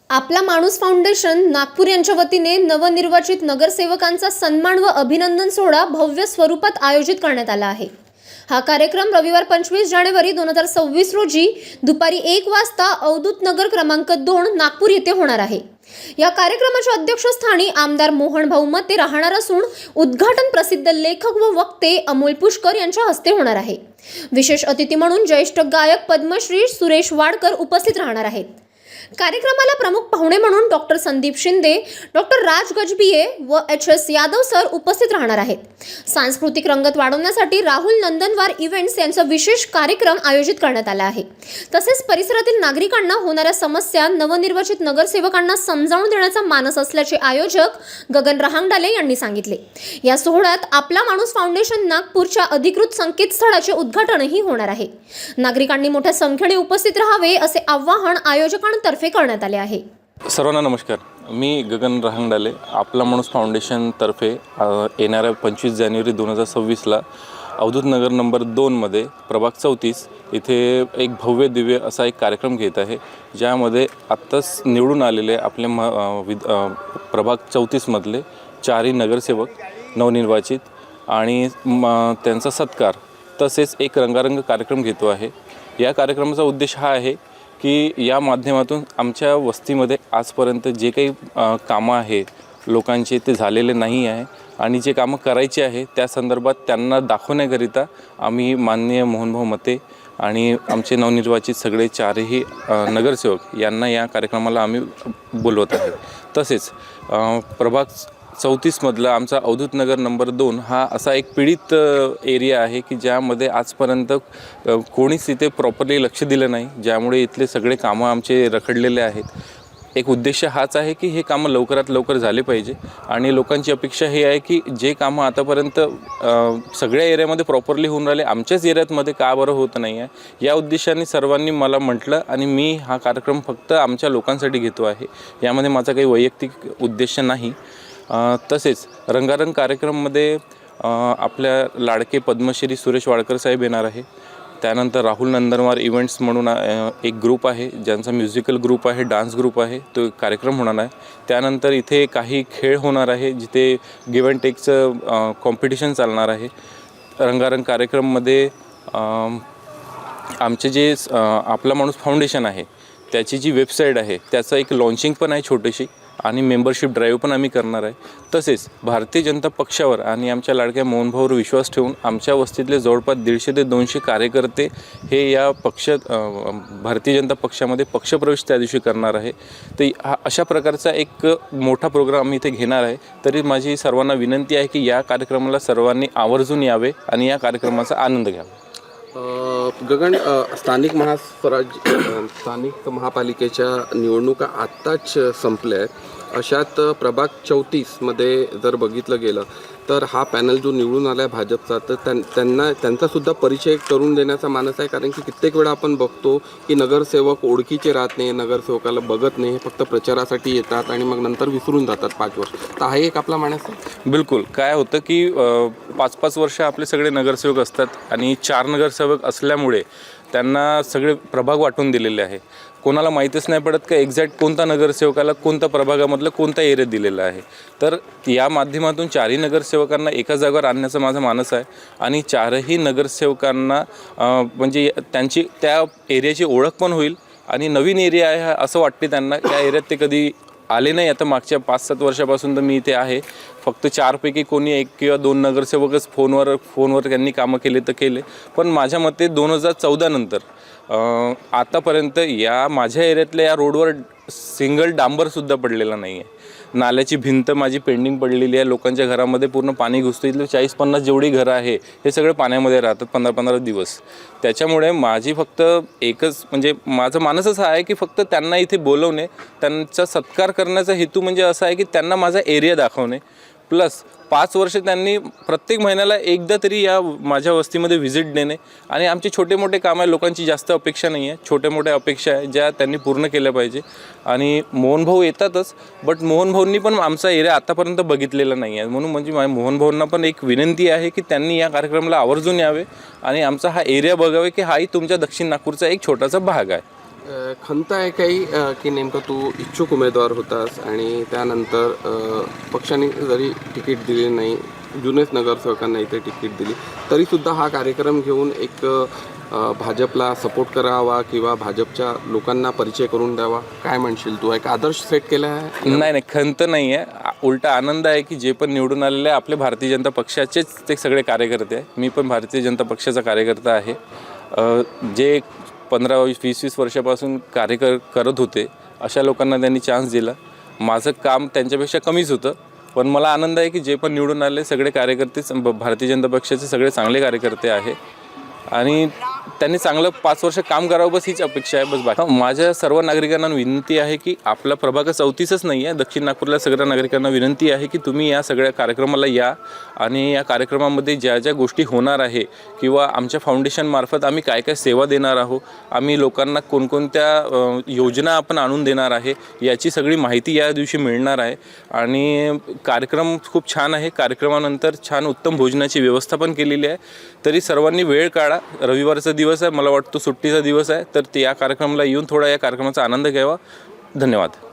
आपला माणूस फाउंडेशन नागपूर यांच्या वतीने नवनिर्वाचित नगरसेवकांचा सन्मान व अभिनंदन सोहळा भव्य स्वरूपात आयोजित करण्यात आला आहे। हा कार्यक्रम रविवार 25 जानेवारी 2026 रोजी दुपारी 1 वाजता अवधूत नगर क्रमांक 2 नागपूर येथे होणार आहे। या कार्यक्रमाच्या अध्यक्षस्थानी आमदार मोहन भाऊ मते राहणार असून उद्घाटन प्रसिद्ध लेखक व वक्ते अमोल पुष्कर यांच्या हस्ते होणार आहे। विशेष अतिथी म्हणून ज्येष्ठ गायक पद्मश्री सुरेश वाडकर उपस्थित राहणार आहेत। कार्यक्रमाला प्रमुख पाहुणे म्हणून डॉक्टर संदीप शिंदे, डॉक्टर राज गजबिये व HS यादव सर उपस्थित राहणार आहेत। सांस्कृतिक रंगत वाढवण्यासाठी राहुल नंदनवार इव्हेंट्स यांचा विशेष कार्यक्रम आयोजित करण्यात आला आहे। तसेच परिसरातील नागरिकांना होणाऱ्या समस्या नवनिर्वाचित नगरसेवकांना समजावून देण्याचा मानस असल्याचे आयोजक गगन रहांगडाले यांनी सांगितले। या सोहळ्यात आपला माणूस फाउंडेशन नागपूरच्या अधिकृत संकेतस्थळाचे उद्घाटनही होणार आहे। नागरिकांनी मोठ्या संख्येने उपस्थित राहावे असे आवाहन आयोजकांतर्फे करण्यात आले आहे। सर्वांना नमस्कार। मी गगन रहांगडाले आपला माणूस फाउंडेशन तर्फे येणाऱ्या 25 जानेवारी 2026ला अवधूत नगर नंबर 2 मध्ये प्रभाग 34 इथे एक भव्य दिव्य असा एक कार्यक्रम घेत आहे, ज्यामध्ये आत्ताच निवडून आलेले आपले प्रभाग 34 मधले 4 नगरसेवक नवनिर्वाचित आणि त्यांचा सत्कार तसेच एक रंगारंग कार्यक्रम घेतो आहे। या कार्यक्रमाचा उद्देश हा आहे की या माध्यमातून आमच्या वस्तीमध्ये आजपर्यंत जे काही कामं आहे लोकांचे ते झालेले नाही आहे आणि जे कामं करायचे आहे त्या संदर्भात त्यांना दाखवण्याकरिता आम्ही माननीय मोहनभाऊ मते आणि आमचे नवनिर्वाचित सगळे 4ही नगरसेवक यांना या कार्यक्रमाला आम्ही बोलवत आहे। तसेच प्रभाग 34 मधला आमचा अवधूत नगर नंबर 2 हा असा एक पीडित एरिया आहे की ज्यामध्ये आजपर्यंत कोणीच इथे प्रॉपरली लक्ष दिलं नाही, ज्यामुळे इथले सगळे कामं आमचे रखडलेले आहेत। एक उद्देश हाच आहे की हे कामं लवकरात लवकर झाले पाहिजे आणि लोकांची अपेक्षा हे आहे की जे कामं आतापर्यंत सगळ्या एरियामध्ये प्रॉपरली होऊन राहिले आमच्याच एरियामध्ये का बरं होत नाही आहे, या उद्देशाने सर्वांनी मला म्हटलं आणि मी हा कार्यक्रम फक्त आमच्या लोकांसाठी घेतो आहे। यामध्ये माझा काही वैयक्तिक उद्देश नाही। तसेच रंगारंग कार्यक्रममध्ये आपल्या लाडके पद्मश्री सुरेश वाडकर साहेब येणार आहे। त्यानंतर राहुल नंदनवार इव्हेंट्स म्हणून एक ग्रुप आहे, ज्यांचा म्युझिकल ग्रुप आहे, डान्स ग्रुप आहे, तो कार्यक्रम होणार आहे। त्यानंतर इथे काही खेळ होणार आहे, जिथे गिव्ह अँड टेकचं कॉम्पिटिशन चालणार आहे। रंगारंग कार्यक्रममध्ये आमचे जे आपला माणूस फाउंडेशन आहे त्याची जी वेबसाईट आहे त्याचं एक लॉन्चिंग पण आहे छोटीशी आणि मेंबरशिप ड्राईव्ह पण आम्ही करणार आहे। तसेच भारतीय जनता पक्षावर आणि आमच्या लाडक्या मोहनभाऊवर विश्वास ठेवून आमच्या वस्तीतले जवळपास 150 ते 200 कार्यकर्ते हे या भारतीय जनता पक्षामध्ये पक्षप्रवेश त्या दिवशी करणार आहे। तर अशा प्रकारचा एक मोठा प्रोग्राम आम्ही इथे घेणार आहे। तरी माझी सर्वांना विनंती आहे की या कार्यक्रमाला सर्वांनी आवर्जून यावे आणि या कार्यक्रमाचा आनंद घ्यावा। गगन, स्थानिक महापालिकेच्या निवडणुका आत्ताच संपल्या आहेत। अशात प्रभाग 34 मध्ये जर बघितलं गेलं तर हा पॅनल जो निवडून आला आहे भाजपचा, तर त्यांचासुद्धा परिचय करून देण्याचा मानस आहे। कारण की कित्येक वेळा आपण बघतो की नगरसेवक ओळखीचे राहत नाही, नगरसेवकाला बघत नाही, फक्त प्रचारासाठी येतात आणि मग नंतर विसरून जातात 5 वर्ष। तर हा एक आपला मानस आहे। बिलकुल। काय होतं की 5-5 वर्ष आपले सगळे नगरसेवक असतात आणि 4 नगरसेवक असल्यामुळे त्यांना सगळे प्रभाग वाटून दिलेले आहे। कोणाला माहीतच नाही पडत का एक्झॅक्ट कोणता नगरसेवकाला कोणत्या प्रभागामधलं कोणता एरिया दिलेला आहे। तर या माध्यमातून 4ही नगरसेवकांना एका जागेवर आणण्याचा माझा मानस आहे आणि 4ही नगरसेवकांना म्हणजे त्यांची त्या एरियाची ओळख पण होईल आणि नवीन एरिया आहे असं वाटते त्यांना। त्या एरियात ते कधी आले नाही। आता मागच्या 5-7 वर्षापासून तर मी इथे आहे। फक्त 4 पैकी कोणी 1 किंवा 2 नगरसेवकच फोनवर त्यांनी कामं केले तर केले, पण माझ्या मते 2014 नंतर आतापर्यंत या माझ्या एरियातल्या या रोडवर सिंगल डांबरसुद्धा पडलेला नाही आहे। नाल्याची भिंत माझी पेंडिंग पडलेली आहे। लोकांच्या घरामध्ये पूर्ण पाणी घुसतं। इथले 40-50 जेवढी घरं आहे हे सगळे पाण्यामध्ये राहतात 15-15 दिवस। त्याच्यामुळे माझी फक्त एकच म्हणजे माझं मानसच आहे की फक्त त्यांना इथे बोलवणे, त्यांचा सत्कार करण्याचा हेतू म्हणजे असा आहे की त्यांना माझा एरिया दाखवणे, प्लस 5 वर्ष त्यांनी प्रत्येक महिन्याला एकदा तरी या माझ्या वस्तीमध्ये व्हिजिट देणे आणि आमचे छोटे मोठे काम आहे। लोकांची जास्त अपेक्षा नाही आहे, छोट्या मोठ्या अपेक्षा आहे ज्या त्यांनी पूर्ण केल्या पाहिजे। आणि मोहनभाऊ येतातच, बट मोहनभाऊंनी पण आमचा एरिया आतापर्यंत बघितलेला नाही आहे। म्हणून म्हणजे मोहनभाऊंना पण एक विनंती आहे की त्यांनी या कार्यक्रमाला आवर्जून यावे आणि आमचा हा एरिया बघावे की हाही तुमच्या दक्षिण नागपूरचा एक छोटासा भाग आहे। खंत आहे काही की नेमकं तू इच्छुक उमेदवार होतास आणि त्यानंतर पक्षाने जरी तिकीट दिले नाही, जुनेच नगरसेवकांना इथे तिकीट दिली, तरीसुद्धा हा कार्यक्रम घेऊन एक भाजपला सपोर्ट करावा किंवा भाजपच्या लोकांना परिचय करून द्यावा, काय म्हणशील तू? एक आदर्श सेट केला आहे? नाही, खंत नाही आहे, उलटा आनंद आहे की जे पण निवडून आलेले आहे आपले भारतीय जनता पक्षाचेच ते सगळे कार्यकर्ते आहे. मी पण भारतीय जनता पक्षाचा कार्यकर्ता आहे. जे 15-20 वर्षापासून करत होते अशा लोकांना त्यांनी चान्स दिला. माझं काम त्यांच्यापेक्षा कमीच होतं, पण मला आनंद आहे की जे पण निवडून आले सगळे कार्यकर्तेच भारतीय जनता पक्षाचे सगळे चांगले कार्यकर्ते आहे आणि त्यांनी चांगलं 5 वर्ष काम करावं, बस हीच अपेक्षा आहे. बस बाकी माझ्या सर्व नागरिकांना विनंती आहे की आपला प्रभाग 34च नाही आहे, दक्षिण नागपूरला सगळ्या नागरिकांना विनंती आहे की तुम्ही या सगळ्या कार्यक्रमाला या आणि या कार्यक्रमामध्ये ज्या ज्या गोष्टी होणार आहे किंवा आमच्या फाउंडेशनमार्फत आम्ही काय काय सेवा देणार आहोत, आम्ही लोकांना कोणकोणत्या योजना आपण आणून देणार आहे याची सगळी माहिती या दिवशी मिळणार आहे. आणि कार्यक्रम खूप छान आहे. कार्यक्रमानंतर छान उत्तम भोजनाची व्यवस्था पण केलेली आहे. तरी सर्वांनी वेळ काढा, रविवारचा दिवस आहे, मला वाटतं सुट्टीचा दिवस आहे, तर ते या कार्यक्रमाला येऊन थोडा या कार्यक्रमाचा आनंद घ्यावा. धन्यवाद.